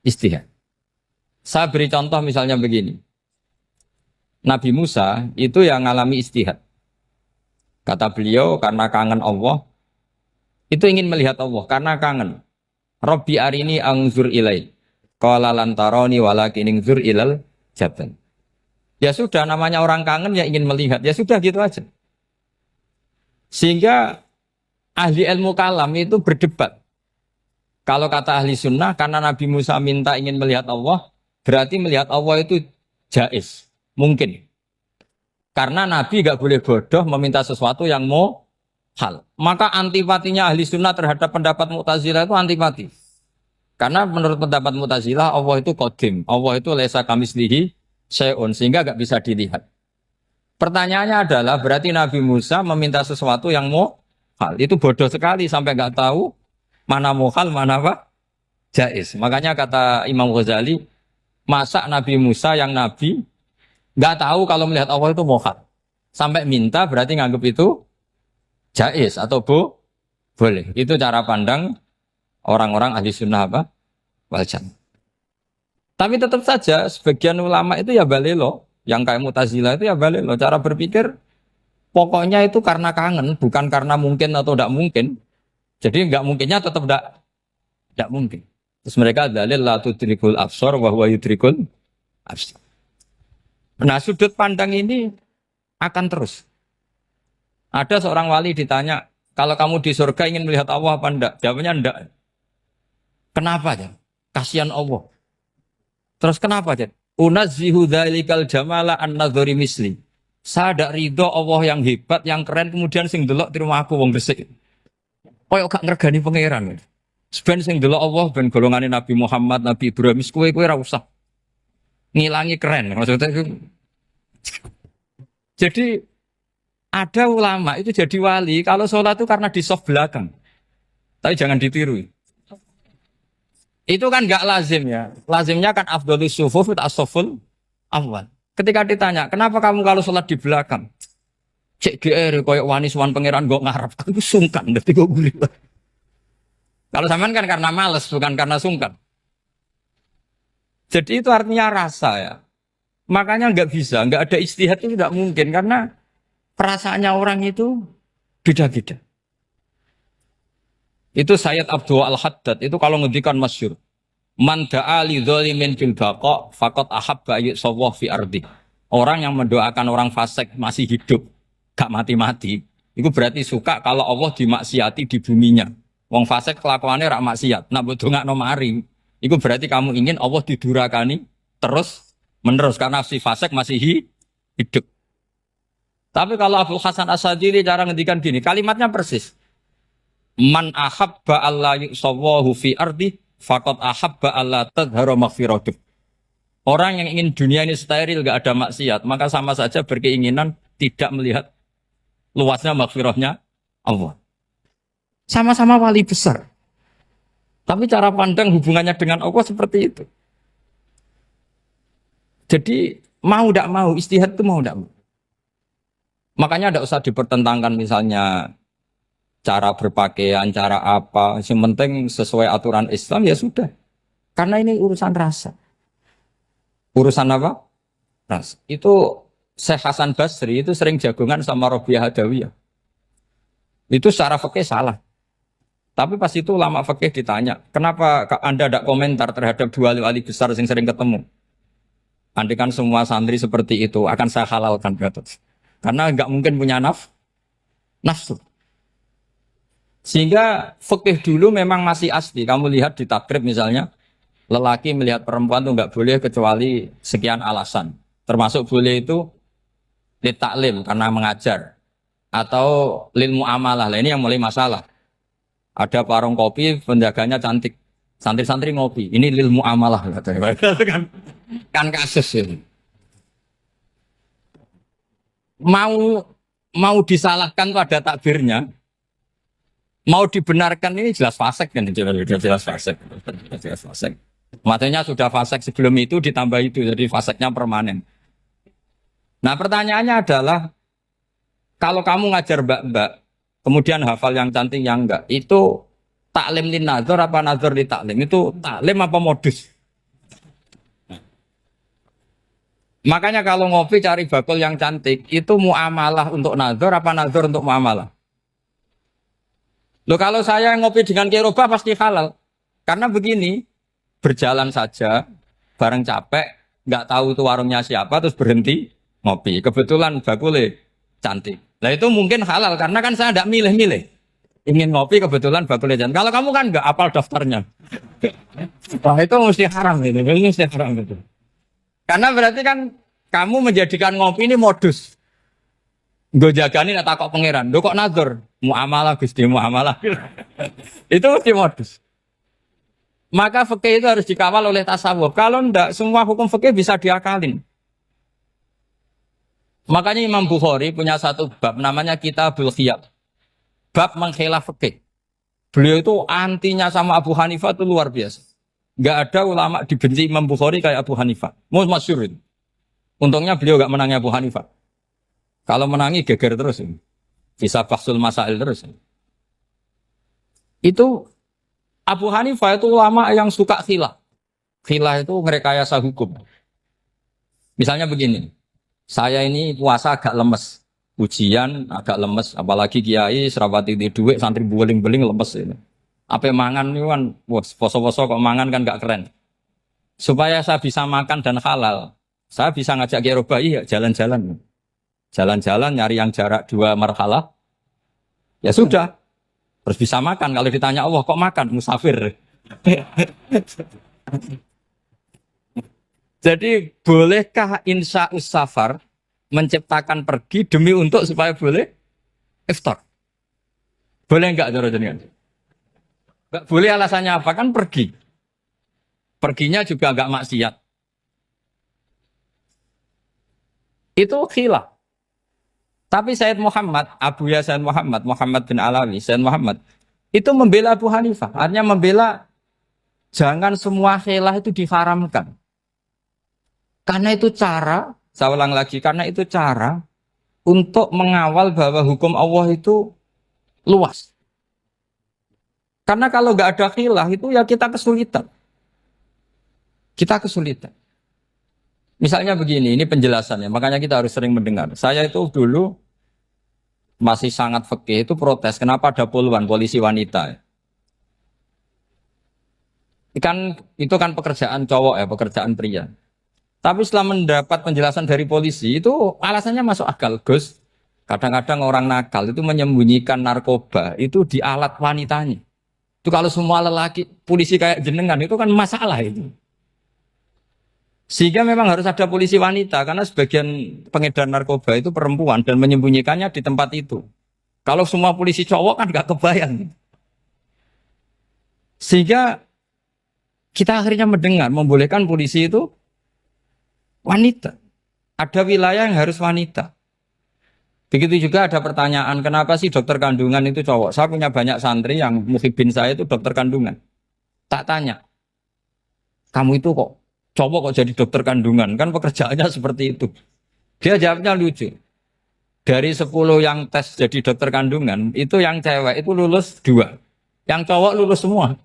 Istihad. Saya beri contoh misalnya begini. Nabi Musa itu yang ngalami istihad. Kata beliau karena kangen Allah, itu ingin melihat Allah karena kangen. Rabbi arini angzur ilai. Qala lan tarani walakin ingzur ilal jabal. Ya sudah namanya orang kangen ya ingin melihat. Ya sudah gitu aja. Sehingga ahli ilmu kalam itu berdebat. Kalau kata ahli sunnah, karena Nabi Musa minta ingin melihat Allah, berarti melihat Allah itu jaiz, mungkin. Karena Nabi gak boleh bodoh meminta sesuatu yang mau hal. Maka antipatinya ahli sunnah terhadap pendapat Mu'tazilah itu antipati. Karena menurut pendapat Mu'tazilah, Allah itu qadim. Allah itu laisa kamislihi syai'un, sehingga gak bisa dilihat. Pertanyaannya adalah berarti Nabi Musa meminta sesuatu yang mau hal. Itu bodoh sekali sampai nggak tahu mana mau hal, mana apa? Jaiz. Makanya kata Imam Ghazali, masa Nabi Musa yang Nabi nggak tahu kalau melihat Allah itu mau hal. Sampai minta berarti nganggap itu jaiz atau boleh. Itu cara pandang orang-orang ahli sunnah apa? Wal jamaah. Tapi tetap saja sebagian ulama itu ya balelo. Yang kayak Mu'tazilah itu ya balik loh. Cara berpikir pokoknya itu karena kangen, bukan karena mungkin atau tidak mungkin. Jadi nggak mungkinnya tetap tidak mungkin. Terus mereka dalil la tudrikul absar wa huwa yudrikul absar. Nah, sudut pandang ini akan terus. Ada seorang wali ditanya, kalau kamu di surga ingin melihat Allah apa enggak? Jawabnya enggak. Kenapa ya? Kasihan Allah. Terus kenapa ya? Unazzihu dzalikal jamala an-nadhari misli. Saya tidak ridho Allah yang hebat, yang keren, kemudian sing delok di rumah aku wong resik. Koyok gak ngergani pangeran. Sebenarnya sing delok Allah ben golongane Nabi Muhammad, Nabi Ibrahim, kowe ra usah ngilangi keren. Maksudnya itu. Jadi ada ulama itu jadi wali kalau sholat itu karena di soft belakang. Tapi jangan ditiru. Itu kan gak lazim ya. Lazimnya kan afdhalus sufuf as-saful awal. Ketika ditanya, kenapa kamu kalau sholat di belakang? Cek GR koyok wani suwan pangeran gak ngarep. Aku sungkan dadi kok guli. Kalau sampean kan karena males, bukan karena sungkan. Jadi itu artinya rasa ya. Makanya nggak bisa, nggak ada ijtihad itu tidak mungkin karena perasaannya orang itu beda-beda. Itu Sayyid Abdul Al-Haddad itu kalau ngendikan masyhur. Man da'a li dzalimin fil baqa faqad ahabba yusawwah fi ardi. Orang yang mendoakan orang fasik masih hidup, gak mati-mati, itu berarti suka kalau Allah dimaksiati di buminya. Wong fasik kelakuannya rak maksiat, nak mbok dongakno mari. Itu berarti kamu ingin Allah didurakani terus menerus karena si fasik masih hidup. Tapi kalau Abdul Hasan As-Sadili cara ngendikan gini, kalimatnya persis. Man ahabba alla yusawwahu fi ardi faqad ahabba alla tadhara maghfiratuh. Orang yang ingin dunia ini steril gak ada maksiat, maka sama saja berkeinginan tidak melihat luasnya maghfirahnya Allah. Sama-sama wali besar. Tapi cara pandang hubungannya dengan Allah seperti itu. Jadi mau tidak mau, ijtihad itu mau tidak mau. Makanya tidak usah dipertentangkan misalnya cara berpakaian, cara apa. Yang penting sesuai aturan Islam ya sudah. Karena ini urusan rasa. Urusan apa? Rasa. Itu Syekh Hasan Basri itu sering jagongan sama Robiah Hadawiyah. Itu secara fikih salah. Tapi pas itu ulama fikih ditanya, kenapa Anda tidak komentar terhadap dua wali besar yang sering ketemu? Andai kan semua santri seperti itu akan saya halalkan, karena nggak mungkin punya nafsu. Sehingga fikih dulu memang masih asli. Kamu lihat di takrib misalnya, lelaki melihat perempuan itu nggak boleh kecuali sekian alasan. Termasuk boleh itu litaklim karena mengajar atau lil muamalah. Ini yang mulai masalah. Ada warung kopi, penjaganya cantik. Santri-santri ngopi. Ini lil muamalah. Kan kasus ini. Mau disalahkan pada takbirnya, mau dibenarkan ini jelas fasik kan? Jelas fasik. Jelas fasik. Maksudnya sudah fasik sebelum itu ditambah itu. Jadi fasiknya permanen. Nah pertanyaannya adalah, kalau kamu ngajar mbak-mbak, kemudian hafal yang cantik yang enggak, itu taklim lin nazar apa nazar li taklim? Itu taklim apa modus? Makanya kalau ngopi cari bakul yang cantik, itu muamalah untuk nazar apa nazar untuk muamalah? Loh kalau saya ngopi dengan kiroba pasti halal. Karena begini, berjalan saja, bareng capek, nggak tahu itu warungnya siapa, terus berhenti ngopi. Kebetulan bakulnya cantik. Nah itu mungkin halal karena kan saya tidak milih-milih. Ingin ngopi kebetulan bakul jajan. Kalau kamu kan nggak apal daftarnya. Wah itu mesti haram itu. Mesti haram itu. Karena berarti kan kamu menjadikan ngopi ini modus. Gue jagani tak kok pangeran. Lo kok nazar? Muamalah Gusti muamalah. Itu mesti modus. Maka fikih itu harus dikawal oleh tasawuf. Kalau enggak semua hukum fikih bisa diakalin. Makanya Imam Bukhari punya satu bab namanya Kitabul Khiyar. Bab mengkhilaf fikih. Beliau itu antinya sama Abu Hanifah itu luar biasa. Enggak ada ulama dibenci Imam Bukhari kayak Abu Hanifah. Masyhur itu. Untungnya beliau enggak menangi Abu Hanifah. Kalau menangi geger terus. Bisa bahsul masail terus. Itu Abu Hanifah itu ulama yang suka khilaf. Khilaf itu merekayasa hukum. Misalnya begini. Saya ini puasa agak lemes, ujian agak lemes, apalagi kiai serawati di duit, santri beling-beling lemes ini. Apa mangan itu kan, wah, poso-poso kok mangan kan gak keren. Supaya saya bisa makan dan halal, saya bisa ngajak Kiai Robai ya jalan-jalan. Jalan-jalan nyari yang jarak 2 marhalah, ya sudah. Terus bisa makan. Kalau ditanya Allah kok makan? Musafir. Jadi bolehkah insya safar menciptakan pergi demi untuk supaya boleh iftar? Boleh enggak cara jenengan? Enggak boleh, alasannya apa? Kan pergi. Perginya juga enggak maksiat. Itu khilaf. Tapi Sayyid Muhammad, Abu Ya Sayyid Muhammad, Muhammad bin Alawi, Sayyid Muhammad, itu membela Abu Hanifah. Artinya membela jangan semua khilaf itu diharamkan. Karena itu cara, saya ulang lagi, karena itu cara untuk mengawal bahwa hukum Allah itu luas. Karena kalau nggak ada khilaf itu ya kita kesulitan. Kita kesulitan. Misalnya begini, ini penjelasannya, makanya kita harus sering mendengar. Saya itu dulu masih sangat fikih itu protes, kenapa ada puluhan polisi wanita? Itu kan pekerjaan cowok ya, pekerjaan pria. Tapi setelah mendapat penjelasan dari polisi, itu alasannya masuk akal, Gus. Kadang-kadang orang nakal itu menyembunyikan narkoba, itu di alat wanitanya. Itu kalau semua lelaki, polisi kayak jenengan, itu kan masalah itu. Sehingga memang harus ada polisi wanita, karena sebagian pengedar narkoba itu perempuan dan menyembunyikannya di tempat itu. Kalau semua polisi cowok kan gak kebayang. Sehingga kita akhirnya mendengar, membolehkan polisi itu wanita. Ada wilayah yang harus wanita. Begitu juga ada pertanyaan, kenapa sih dokter kandungan itu cowok? Saya punya banyak santri yang muhibin saya itu dokter kandungan. Tak tanya, kamu itu kok cowok kok jadi dokter kandungan? Kan pekerjaannya seperti itu. Dia jawabnya lucu. Dari 10 yang tes jadi dokter kandungan, itu yang cewek itu lulus 2. Yang cowok lulus semua.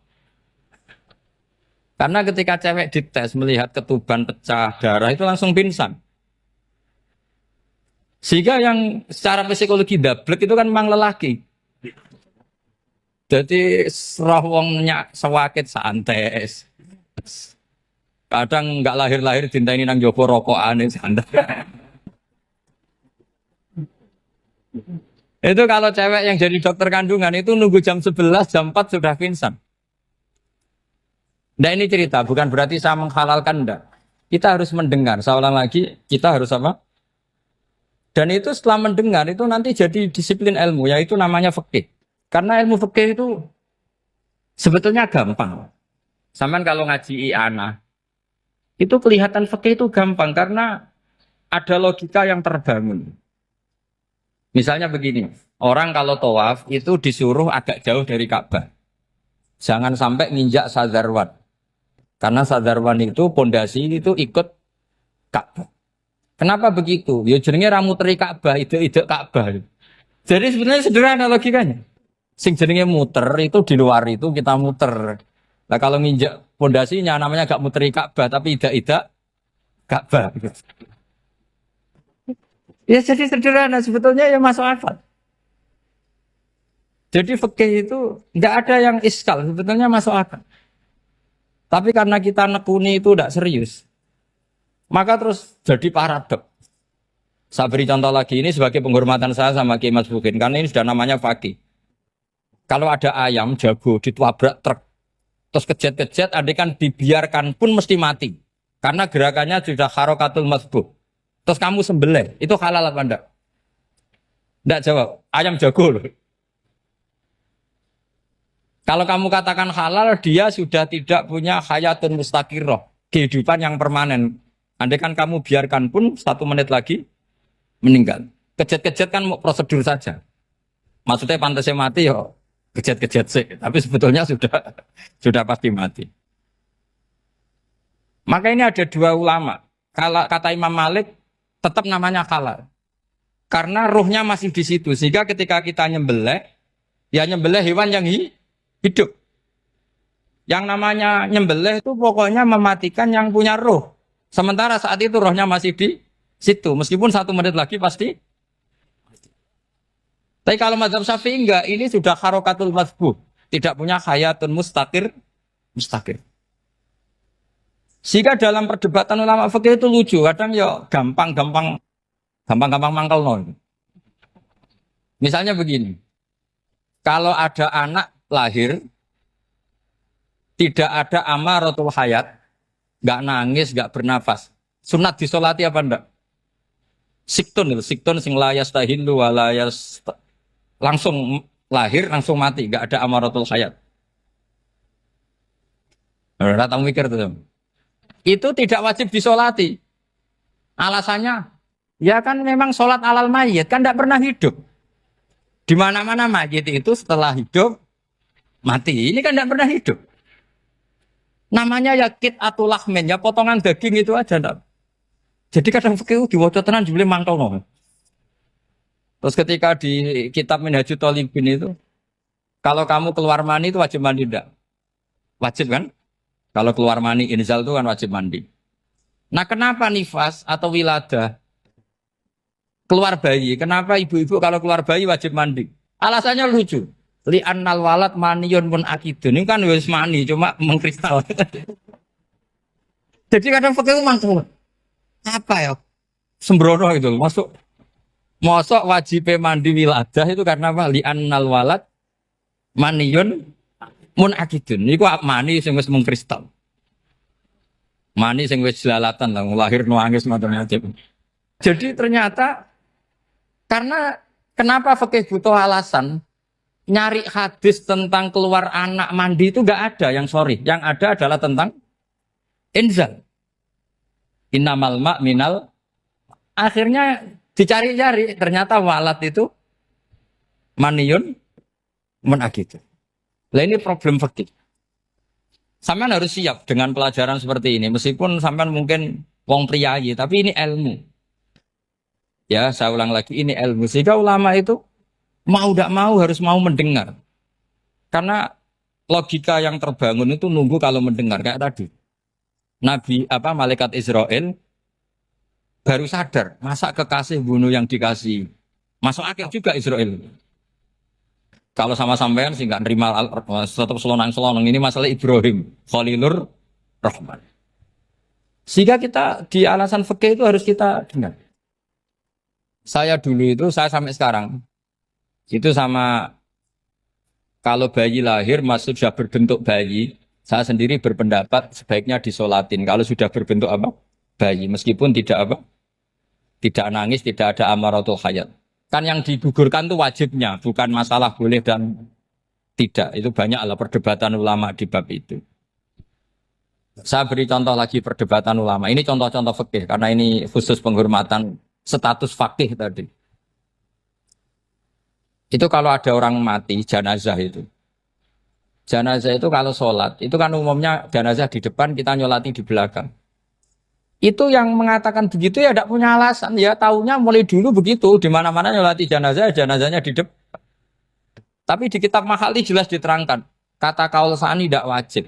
Karena ketika cewek dites melihat ketuban pecah darah itu langsung pingsan. Sehingga yang secara psikologi dablek itu kan memang lelaki. Jadi serawongnya sewakit santes. Kadang nggak lahir-lahir dinteni nang jopo rokokane santai. Itu kalau cewek yang jadi dokter kandungan itu nunggu jam 11, jam 4 sudah pingsan. Nah ini cerita, bukan berarti saya menghalalkan, enggak. Kita harus mendengar, saya ulang lagi, kita harus apa? Dan itu setelah mendengar, itu nanti jadi disiplin ilmu, yaitu namanya fikih. Karena ilmu fikih itu sebetulnya gampang. Sampean kalau ngaji i'anah, itu kelihatan fikih itu gampang, karena ada logika yang terbangun. Misalnya begini, orang kalau tawaf itu disuruh agak jauh dari Ka'bah. Jangan sampai nginjak sadarwan. Karena sadarwan itu pondasi itu ikut Ka'bah. Kenapa begitu? Ya jenenge ra muteri Ka'bah, ide-ide Ka'bah. Jadi sebenarnya sederhana logikanya. Sing jenenge muter itu di luar itu kita muter. Nah kalau nginjak pondasinya namanya gak muteri Ka'bah tapi ide-ide Ka'bah. Ya jadi sederhana sebetulnya ya masuk akal. Jadi fikih itu enggak ada yang iskal, sebetulnya masuk akal. Tapi karena kita nekuni itu tidak serius, maka terus jadi paradok. Saya beri contoh lagi, ini sebagai penghormatan saya sama Kiai Mas Bukin, karena ini sudah namanya fakih. Kalau ada ayam jago ditabrak truk, terus kejet-kejet, adekan dibiarkan pun mesti mati. Karena gerakannya sudah harokatul masbuh. Terus kamu sembelih, itu halal apa enggak? Enggak jawab, ayam jago loh. Kalau kamu katakan halal, dia sudah tidak punya hayatun mustaqirroh, kehidupan yang permanen. Andai kan kamu biarkan pun 1 menit lagi meninggal. Kejet-kejet kan prosedur saja. Maksudnya pantasnya mati ya kejet-kejet sih, tapi sebetulnya sudah pasti mati. Maka ini ada 2 ulama. Kalau kata Imam Malik tetap namanya halal. Karena ruhnya masih di situ, sehingga ketika kita nyembelih, ya nyembelih hewan yang hidup. Yang namanya nyembelih itu pokoknya mematikan yang punya roh. Sementara saat itu rohnya masih di situ. Meskipun 1 menit lagi pasti. Tapi kalau mazhab Syafi'i enggak, ini sudah harokatul masbuh. tidak punya hayatun mustaqir. Sehingga dalam perdebatan ulama fikih itu lucu, kadang ya gampang-gampang mangkel non. Misalnya begini, kalau ada anak lahir tidak ada amaratul hayat, nggak nangis, nggak bernafas, sunat disolati apa enggak? Siktun sing layas tahilu walayas langsung lahir langsung mati, nggak ada amaratul hayat. Rata mikir tuh. Itu tidak wajib disolati. Alasannya, ya kan memang sholat alal mayit kan tidak pernah hidup. Di mana-mana mayit itu setelah hidup mati. Ini kan tidak pernah hidup. Namanya ya atau lahmin, ya potongan daging itu aja. Enggak. Jadi kadang fikih diwaca tenan jebule mangkel no. Terus ketika di kitab Minhajul Thalibin itu, kalau kamu keluar mani itu wajib mandi enggak? Wajib kan? Kalau keluar mani inzal itu kan wajib mandi. Nah kenapa nifas atau wiladah keluar bayi? Kenapa ibu-ibu kalau keluar bayi wajib mandi? Alasannya lucu. Li'annal walad maniyun pun akidun. Ini kan wis mani cuma mengkristal. Jadi kadang fikih mangkel. Apa ya? Sembrono itu masuk. Mosok wajib mandi wiladah itu karena apa? Li'annal walad maniyun mun akidun. Niku mani sing wis mengkristal. Mani sing wis jelalatan lah lahir nuangis macam-macam. Jadi ternyata karena kenapa fikih butuh alasan nyari hadis tentang keluar anak mandi itu enggak ada yang sorry. Yang ada adalah tentang inzal. Innamal ma' minal. Akhirnya dicari-cari ternyata walad itu maniyun menakit. Lah ini problem fikih. Sampean harus siap dengan pelajaran seperti ini meskipun sampean mungkin wong priayi tapi ini ilmu. Ya, saya ulang lagi ini ilmu. Sehingga ulama itu mau tidak mau harus mau mendengar. Karena logika yang terbangun itu nunggu kalau mendengar kayak tadi. Nabi malaikat Israel baru sadar, masa kekasih bunuh yang dikasih. Masuk akal juga Israel. Kalau sama sampean sih nggak nerima tetap selonang-selonang ini masalah Ibrahim, Khalilur Rahman. Sehingga kita di alasan fikih itu harus kita dengar. Saya dulu itu, saya sampai sekarang itu sama kalau bayi lahir masuk sudah berbentuk bayi, saya sendiri berpendapat sebaiknya disolatin. Kalau sudah berbentuk bayi, meskipun tidak tidak nangis, tidak ada amaratul hayat. Kan yang digugurkan itu wajibnya, bukan masalah boleh dan tidak. Itu banyaklah perdebatan ulama di bab itu. Saya beri contoh lagi perdebatan ulama. Ini contoh-contoh fikih karena ini khusus penghormatan status fakih tadi. Itu kalau ada orang mati, jenazah itu. Jenazah itu kalau sholat, itu kan umumnya jenazah di depan, kita nyolati di belakang. Itu yang mengatakan begitu ya tidak punya alasan. Ya taunya mulai dulu begitu, di mana-mana nyolati jenazah, jenazahnya di depan. Tapi di kitab Mahali jelas diterangkan, kata kaul sani tidak wajib.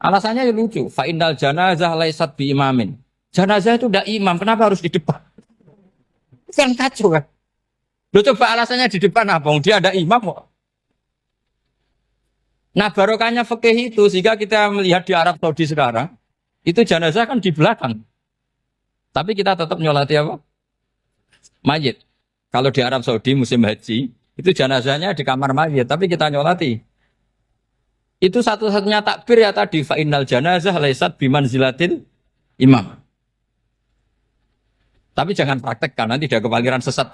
Alasannya ya lucu, fa innal janazah laisat bi imamin. Jenazah itu tidak imam, kenapa harus di depan? Kan kacau kan? Lu coba alasannya di depan apa? Dia ada imam kok. Nah barokahnya fikih itu sehingga kita melihat di Arab Saudi sekarang itu jenazah kan di belakang. Tapi kita tetap nyolati apa? Mayit. Kalau di Arab Saudi musim haji itu jenazahnya di kamar mayit, tapi kita nyolati. Itu satu-satunya takbir ya tadi fa innal janazah laisat bimanzilatil imam. Tapi jangan praktekkan, nanti dia kepaliran sesat.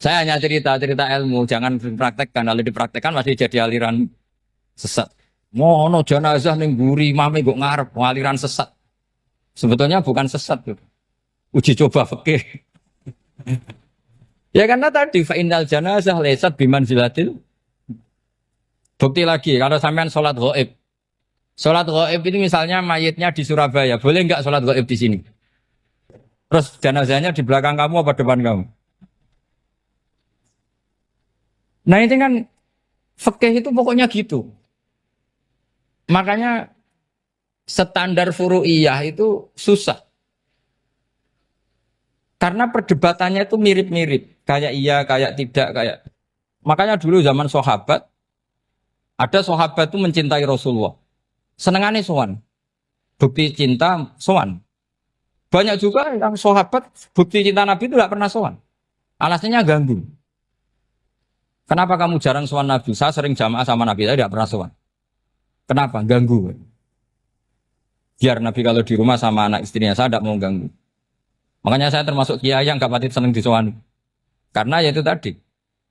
Saya hanya cerita ilmu, jangan dipraktekkan. Kalau dipraktekkan masih jadi aliran sesat. Mono jenazah ning mburi imame kok ngarep aliran sesat. Sebetulnya bukan sesat tuh. Uji coba fikih. Ya karena tadi fa innal janazah laisat bimanzilatil. Bukti lagi kalau sampean sholat ghaib. Sholat ghaib itu misalnya mayitnya di Surabaya, boleh enggak sholat ghaib di sini? Terus jenazahnya di belakang kamu apa depan kamu? Nah ini kan fikih itu pokoknya gitu. Makanya standar furu'iyah itu susah. Karena perdebatannya itu mirip-mirip. Kayak iya, kayak tidak, kayak. Makanya dulu zaman sahabat, Ada sahabat itu mencintai Rasulullah. Senengannya sowan. Bukti cinta sowan. Banyak juga yang sahabat bukti cinta Nabi itu tidak pernah sowan. Alasannya ganggu. Kenapa kamu jarang sowan Nabi? Saya sering jamaah sama Nabi, saya tidak pernah sowan. Kenapa? Ganggu. Biar Nabi kalau di rumah sama anak istrinya, saya tidak mau ganggu. Makanya saya termasuk kiai yang gak pati seneng disowani. Karena ya itu tadi.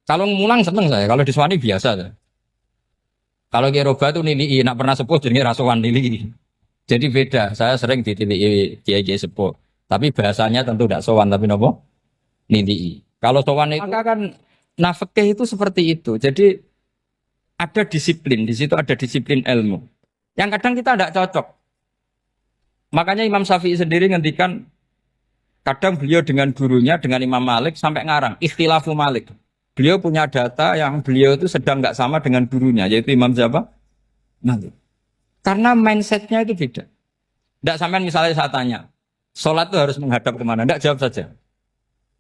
Kalau ngulang seneng saya, kalau disowani biasa saya. Kalau Kiai Roba itu nilai, nak pernah sepuh jadi rasuan nilai. Jadi beda, saya sering ditilii Kiai sepuh. Tapi bahasanya tentu tidak sowan, tapi nopo nilai. Kalau sowan itu maka kan nafkah itu seperti itu. Jadi ada disiplin, di situ ada disiplin ilmu. Yang kadang kita tidak cocok. Makanya Imam Syafi'i sendiri ngendikan kadang beliau dengan gurunya, dengan Imam Malik sampai ngarang ikhtilafu Malik. Beliau punya data yang beliau itu sedang nggak sama dengan gurunya, yaitu Imam siapa? Malik. Karena mindsetnya itu beda. Tidak sampai misalnya saya tanya, sholat itu harus menghadap kemana? Tidak, jawab saja.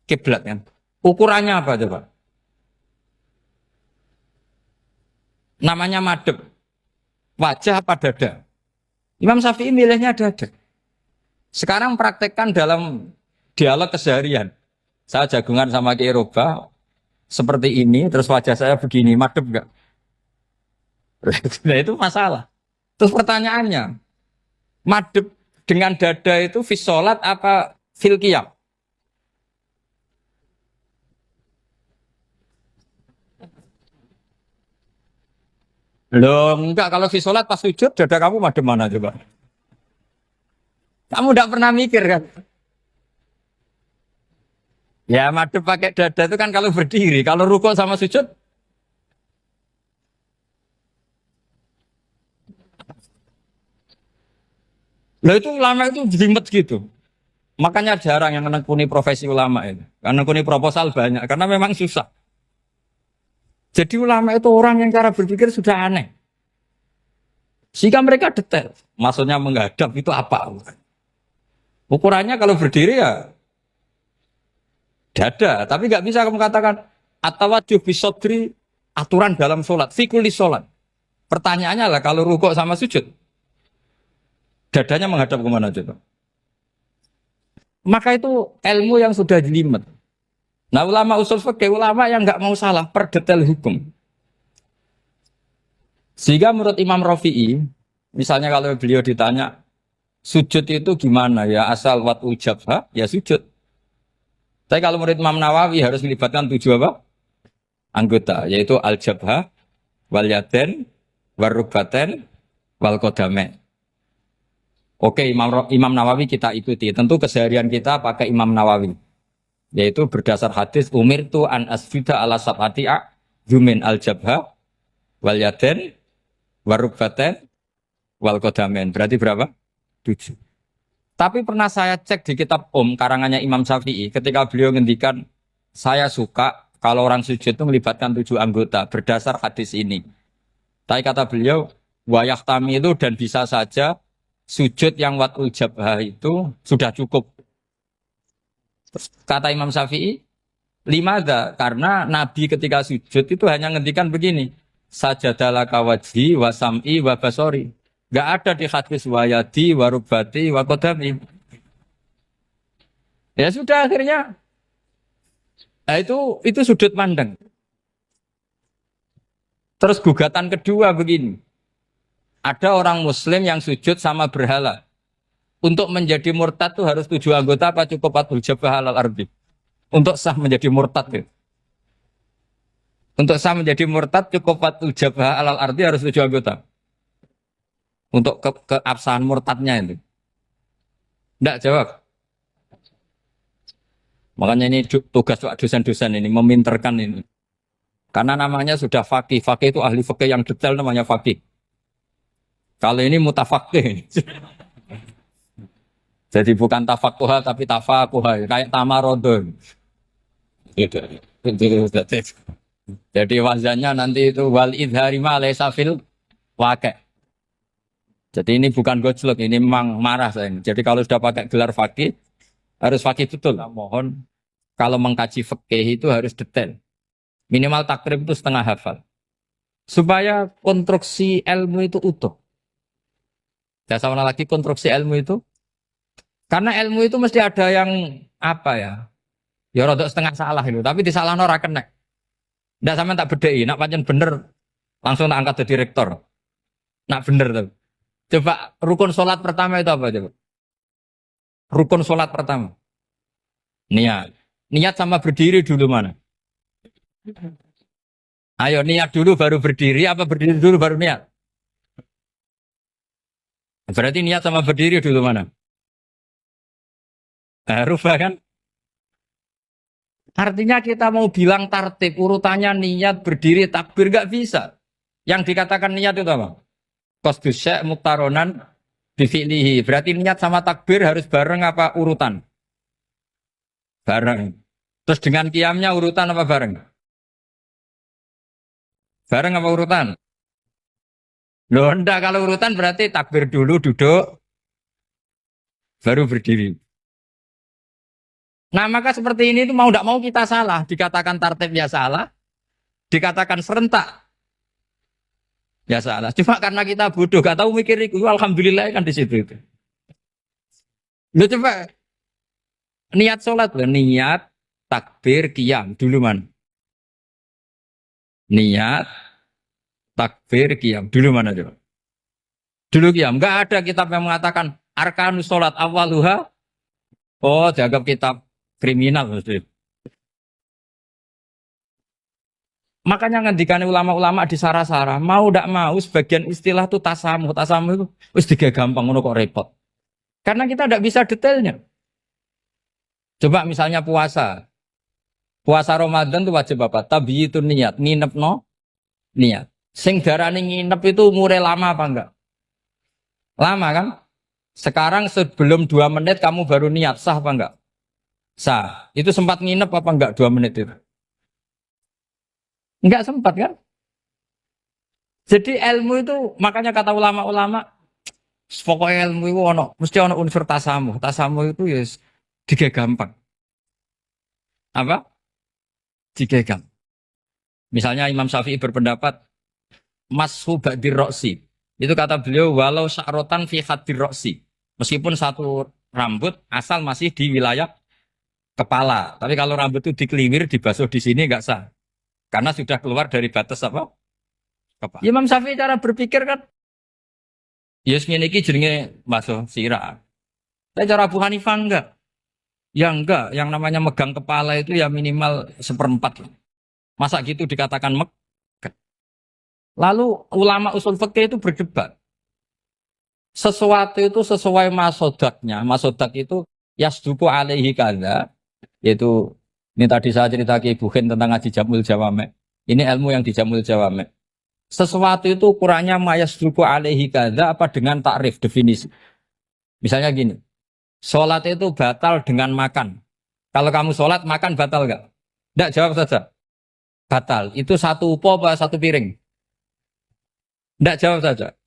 Kiblat kan. Ukurannya apa coba? Namanya madhep. Wajah apa dada? Imam Syafi'i milihnya dada. Sekarang praktekkan dalam dialog keseharian. Saya jagungan sama Kiai Roba seperti ini, terus wajah saya begini, madep enggak? Nah itu masalah. Terus pertanyaannya, madep dengan dada itu fis sholat apa fil qiyam? Loh enggak, kalau fis sholat pas sujud dada kamu madep mana coba? Kamu enggak pernah mikir kan? Ya madep pakai dada itu kan kalau berdiri, kalau rukuk sama sujud. Loh itu ulama itu jelimet gitu. Makanya jarang yang menekuni profesi ulama ini. Karena menekuni proposal banyak, karena memang susah. Jadi ulama itu orang yang cara berpikir sudah aneh. Sehingga mereka detail. Maksudnya menghadap itu apa? Ukurannya kalau berdiri ya dada. Tapi nggak bisa kamu katakan atawajjuh bisodri aturan dalam sholat. Fikuli sholat. Pertanyaannya lah kalau rukuk sama sujud. Dadanya menghadap kemana coba? Maka itu ilmu yang sudah jelimet. Nah ulama usul fikih, ulama yang nggak mau salah per detail hukum. Sehingga menurut Imam Rafi'i, misalnya kalau beliau ditanya, sujud itu gimana ya? Asal wat ujabha, ya sujud. Tapi kalau menurut Imam Nawawi harus melibatkan 7 apa? Anggota, yaitu al-jabha, wal yaden, warubaten, wal kodame. Oke, Imam Nawawi kita ikuti. Tentu keseharian kita pakai Imam Nawawi. Yaitu berdasar hadis umir tu an asjuda ala sab'ati yumin al-jabha, wal yaden, warubaten, wal kodamen. Berarti berapa? 7. Tapi pernah saya cek di kitab karangannya Imam Syafi'i ketika beliau ngendikan saya suka kalau orang sujud itu melibatkan 7 anggota berdasar hadis ini. Tapi kata beliau wayah tami itu dan bisa saja sujud yang watul jabhah itu sudah cukup. Terus kata Imam Syafi'i, limada karena Nabi ketika sujud itu hanya ngendikan begini, sajadalaka wajhi wa sam'i wa basori. Gak ada di hadis wayadi, warubati, wakodami. Ya sudah akhirnya. Nah, itu sudut pandang. Terus gugatan kedua begini. Ada orang Muslim yang sujud sama berhala. Untuk menjadi murtad itu harus 7 anggota apa cukup atul jabah halal arbi. Untuk sah menjadi murtad itu. Untuk sah menjadi murtad cukup atul jabah halal arbi harus 7 anggota. Untuk keabsahan murtadnya itu. Tidak jawab. Makanya ini tugas dosen-dosen ini meminterkan ini. Karena namanya sudah faqih. Faqih itu ahli faqih yang detail namanya faqih. Kalau ini mutafaqih. Jadi bukan tafakuha tapi tafakuha. Kayak tamarodon. Gitu. Jadi wazannya nanti itu wal idhari ma laysa fil waqi'. Jadi ini bukan gojlok, ini memang marah saya. Jadi kalau sudah pakai gelar fakih, harus fakih betul. Nah, mohon, kalau mengkaji fakih itu harus detail. Minimal takrib itu setengah hafal. supaya konstruksi ilmu itu utuh. Saya sama lagi konstruksi ilmu itu, karena ilmu itu mesti ada yang apa ya? Ya rodok setengah salah itu, tapi disalahno ora kena. Ndak sampean tak bedheki, nak pancen bener langsung tak angkat jadi rektor. Nak bener tuh. Coba rukun sholat pertama itu apa coba? Rukun sholat pertama. Niat. Niat sama berdiri dulu mana? Ayo niat dulu baru berdiri apa berdiri dulu baru niat? Berarti niat sama berdiri dulu mana? Rubah kan? Artinya kita mau bilang tartib urutannya niat berdiri takbir gak bisa. Yang dikatakan niat itu apa? Qasdus syai' muktaronan bifi'lihi. Berarti niat sama takbir harus bareng apa urutan? Bareng. Terus dengan qiyamnya urutan apa bareng? Bareng apa urutan? Loh enggak, kalau urutan berarti takbir dulu duduk baru berdiri. Nah maka seperti ini itu mau tidak mau kita salah. Dikatakan tartibnya salah, dikatakan serentak ya salah. Cuma karena kita bodoh, gak tahu mikir itu. Alhamdulillah kan di situ itu. Lo coba niat sholat loh, niat takbir qiyam dulu man. Niat takbir qiyam dulu mana coba? Dulu qiyam. Enggak ada kitab yang mengatakan arkanus sholat awaluha. Oh, dianggap kitab kriminal maksudnya. Makanya ngendikane ulama-ulama di Sarah-Sarah, mau tidak mau sebagian istilah itu tasamuh. Tasamuh itu wis digawe gampang ngono kok repot. Karena kita tidak bisa detailnya. Coba misalnya puasa. Puasa Ramadan itu wajib apa? Tabi itu niat, nginep no niat. Sing darane nginep itu umure lama apa enggak? Lama kan? Sekarang sebelum 2 menit kamu baru niat, sah apa enggak? Sah. Itu sempat nginep apa enggak 2 menit itu? Enggak sempat kan? Jadi ilmu itu makanya kata ulama-ulama pokoknya ilmu itu ono mesti ono unsur tasamuh. Tasamuh itu ya tiga gampang. Apa? Tiga gampang. Misalnya Imam Syafi'i berpendapat mashu ba'dir roksi. Itu kata beliau walau sya'rotan fi hadir roksi. Meskipun satu rambut asal masih di wilayah kepala. Tapi kalau rambut itu dikeliwir, dibasuh di sini enggak sah. Karena sudah keluar dari batas apa? Kepala. Imam Syafi'i cara berpikir kan ya ngene iki jenenge basuh sirah. Tapi cara Abu Hanifah enggak. Ya enggak, yang namanya megang kepala itu ya minimal 1/4. Masa gitu dikatakan megang. Lalu ulama usul fikih itu berdebat. Sesuatu itu sesuai masodaknya. Masodak itu yasduku alaihi kada. Yaitu ini tadi saya cerita ke Ibu Khen tentang ngaji Jamul Jawame. Ini ilmu yang di Jamul Jawame. Sesuatu itu ukurannya mayasduku alaihi kada apa dengan takrif definisi. Misalnya gini. Sholat itu batal dengan makan. Kalau kamu sholat makan batal enggak? Enggak, jawab saja. Batal. Itu satu upo apa satu piring? Enggak, jawab saja.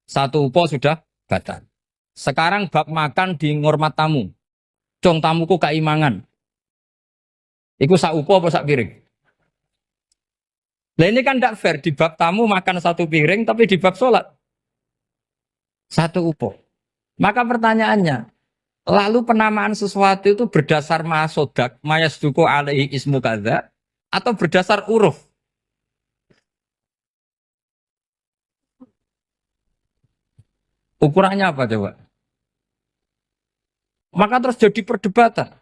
Satu upo sudah batal. Sekarang bab makan di ngormat tamu. Cong tamuku keimangan. Iku sak upo apa sak piring? Nah ini kan tidak fair. Di bab tamu makan satu piring, tapi di bab sholat satu upo. Maka pertanyaannya, lalu penamaan sesuatu itu berdasar masodak, mayasduku alaihi ismu kadza, atau berdasar uruf? Ukurannya apa coba? Maka terus jadi perdebatan.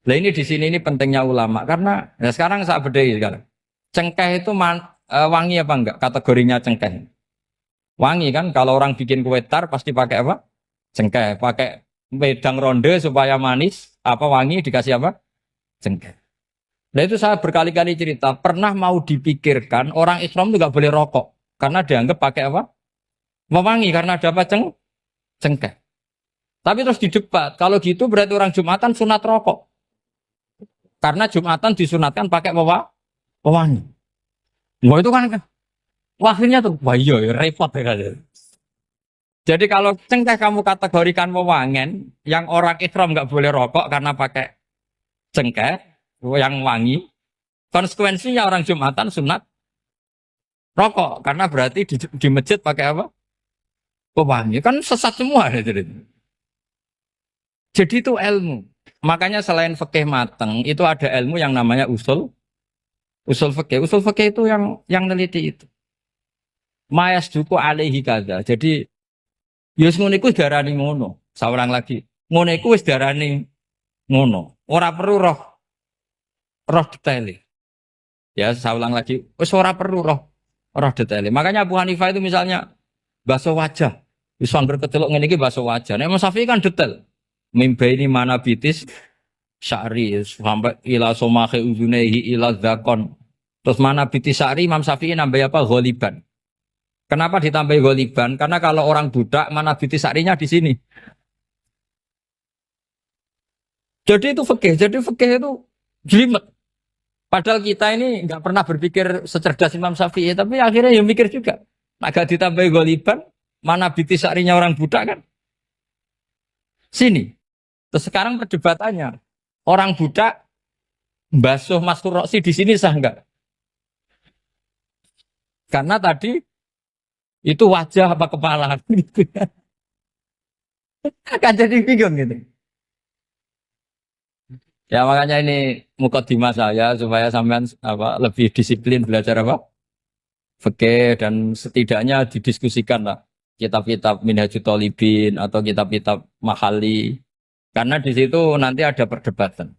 Nah ini di sini ini pentingnya ulama karena ya sekarang saya bedai sekarang. Cengkeh itu wangi apa enggak? Kategorinya cengkeh. Wangi kan kalau orang bikin kue tar pasti pakai apa? Cengkeh. Pakai wedang ronde supaya manis, apa wangi dikasih apa? Cengkeh. Nah itu saya berkali-kali cerita, pernah mau dipikirkan orang Islam itu nggak boleh rokok karena dianggap pakai apa? Mewangi karena ada apa? Cengkeh. Tapi terus didebat, kalau gitu berarti orang Jumatan sunat rokok. Karena Jumatan disunatkan pakai pewangi. Wah itu kan, wah akhirnya tuh, wah iya repot ya. Jadi kalau cengkeh kamu kategorikan pewangen, yang orang Islam nggak boleh rokok karena pakai cengkeh yang wangi, konsekuensinya orang Jumatan sunat rokok karena berarti di masjid pakai apa? Pewangi kan sesat semua ya, jadi itu ilmu. Makanya selain fikih mateng itu ada ilmu yang namanya usul fikih. Usul fikih itu yang neliti itu. Mayas duku alaihi kada. Jadi yus ngono iku darani ngono. Saulang lagi. Ngono iku wis darani ngono. Ora perlu roh detail. Ya, saulang lagi. Wis ora perlu roh detail. Makanya Abu Hanifah itu misalnya basuh wajah. Wis angger kecelok ngene iki basuh wajah. Nek Imam Syafi'i kan detail. Mimba ini mana bitis syari sampai ila somahe uzunehi ila zakon. Terus mana bitis syari Imam Syafi'i nambah apa? Ghaliban. Kenapa ditambahi ghaliban? Karena kalau orang budak mana bitis syarinya di sini. Jadi itu fikih. Jadi fikih itu jelimet. Padahal kita ini nggak pernah berpikir secerdas Imam Syafi'i, tapi akhirnya ya mikir juga. Agak ditambahi ghaliban, mana bitis syarinya orang budak kan? Sini. Terus sekarang perdebatannya, orang budak basuh Mastur Roksi di sini sah enggak? Karena tadi itu wajah apa kepala gitu. Kan jadi bingung gitu. Ya makanya ini mukadimah saya supaya sampean apa lebih disiplin belajar apa? Fikih dan setidaknya didiskusikan lah kitab-kitab Minhajul Thalibin atau kitab-kitab Mahali. Karena di situ nanti ada perdebatan.